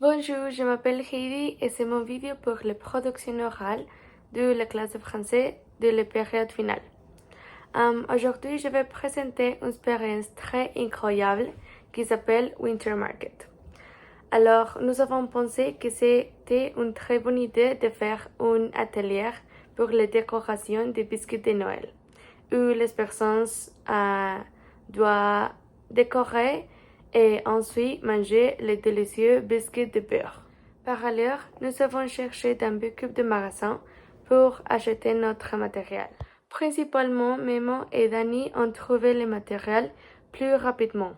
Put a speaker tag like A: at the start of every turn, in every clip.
A: Bonjour, je m'appelle Heidi et c'est mon vidéo pour la production orale de la classe de français de la période finale. Aujourd'hui, je vais présenter une expérience très incroyable qui s'appelle Winter Market. Alors, nous avons pensé que c'était une très bonne idée de faire un atelier pour la décoration des biscuits de Noël, où les personnes doivent décorer et ensuite manger les délicieux biscuits de beurre. Par ailleurs, nous avons cherché dans beaucoup de magasins pour acheter notre matériel. Principalement, Memo et Dani ont trouvé le matériel plus rapidement.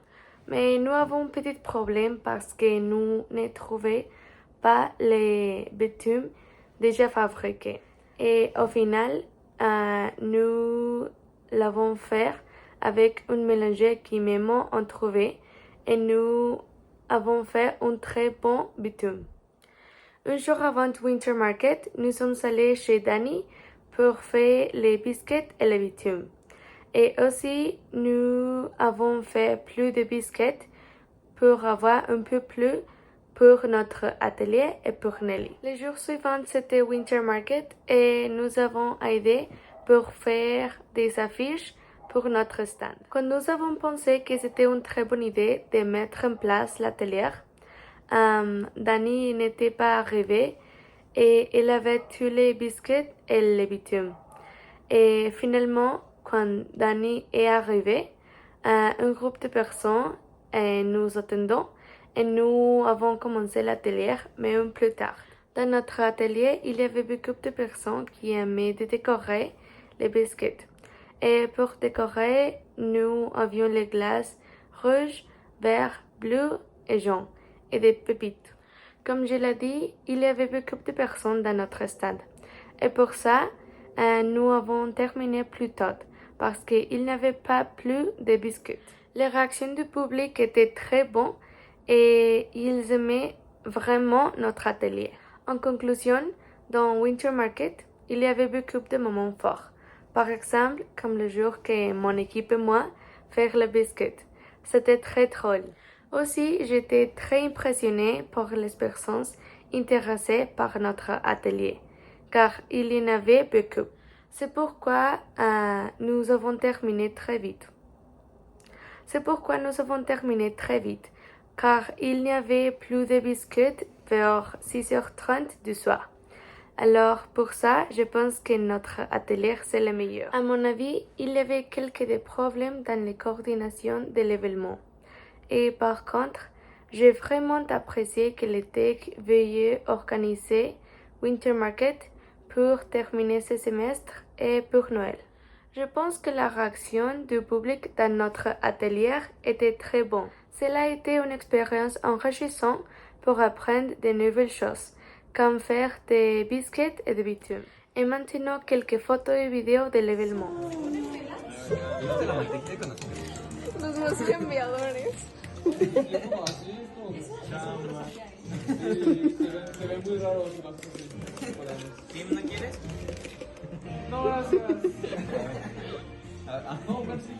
A: Mais nous avons un petit problème parce que nous ne trouvions pas les bitumes déjà fabriqués. Et au final, nous l'avons fait avec un mélange qui Memo a trouvé et nous avons fait un très bon bitume. Un jour avant Winter Market, nous sommes allés chez Dani pour faire les biscuits et le bitume. Et aussi, nous avons fait plus de biscuits pour avoir un peu plus pour notre atelier et pour Nelly. Les jours suivants, c'était Winter Market et nous avons aidé pour faire des affiches pour notre stand. Quand nous avons pensé que c'était une très bonne idée de mettre en place l'atelier, Dani n'était pas arrivé et il avait tous les biscuits et les bitumes. Et finalement, quand Dani est arrivé, un groupe de personnes nous attendons et nous avons commencé l'atelier, mais un peu plus tard. Dans notre atelier, il y avait beaucoup de personnes qui aimaient décorer les biscuits. Et pour décorer, nous avions les glaces rouges, verts, bleus et jaunes, et des pépites. Comme je l'ai dit, il y avait beaucoup de personnes dans notre stade. Et pour ça, nous avons terminé plus tôt, parce qu'il n'y avait pas plus de biscuits. Les réactions du public étaient très bonnes et ils aimaient vraiment notre atelier. En conclusion, dans Winter Market, il y avait beaucoup de moments forts. Par exemple, comme le jour que mon équipe et moi faire le biscuit. C'était très drôle. Aussi, j'étais très impressionnée par les personnes intéressées par notre atelier, car il y en avait beaucoup. C'est pourquoi nous avons terminé très vite. Car il n'y avait plus de biscuits vers 6h30 du soir. Alors pour ça, je pense que notre atelier c'est le meilleur. À mon avis, il y avait quelques problèmes dans la coordination de l'événement. Et par contre, j'ai vraiment apprécié que le Tech veuille organiser Winter Market pour terminer ce semestre et pour Noël. Je pense que la réaction du public dans notre atelier était très bonne. Cela a été une expérience enrichissante pour apprendre de nouvelles choses, comme faire des biscuits et des bitumes. Et maintenant, quelques photos et vidéos de l'événement.
B: Los más cambiadores.
C: Se ve muy raro ¿Tim no quieres? No, gracias. No, merci.